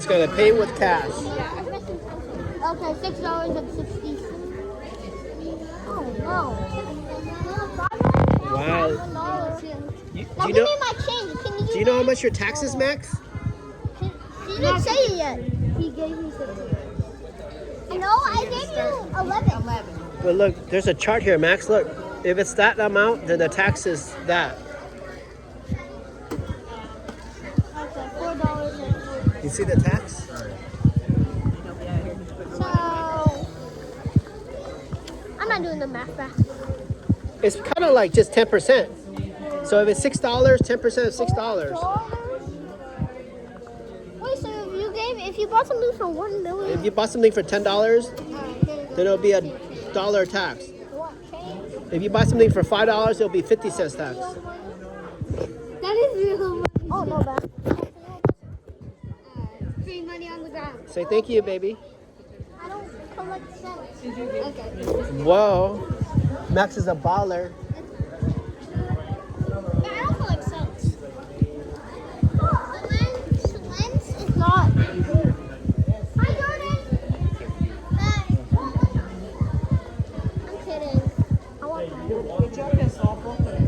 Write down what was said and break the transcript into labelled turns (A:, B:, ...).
A: She's gonna pay with cash.
B: Okay, $6.60. Oh no.
A: Wow.
B: Now give me my change. Can you
A: Do you know how much your tax is, Max?
B: He didn't say it yet. He gave me 17. No, I gave you 11.
A: But look, there's a chart here, Max. Look, if it's that amount, then the tax is that.
B: Okay, $4.40.
A: You see the tax?
B: So I'm not doing the math back.
A: It's kind of like just 10%. So if it's $6, 10% of $6.
B: Wait, so if you bought something for $1 million,
A: If you bought something for $10, then it'll be $1 tax. If you buy something for $5, it'll be 50 cents tax.
B: That is real money. Oh, no, back. Free money on the ground.
A: Say thank you, baby.
B: I don't collect cents. Okay.
A: Whoa. Max is a baller.
B: I don't collect cents. Lens is not. Hi, Jordan. Hi. I'm kidding. I want that.
C: Good job, yes, all both of them.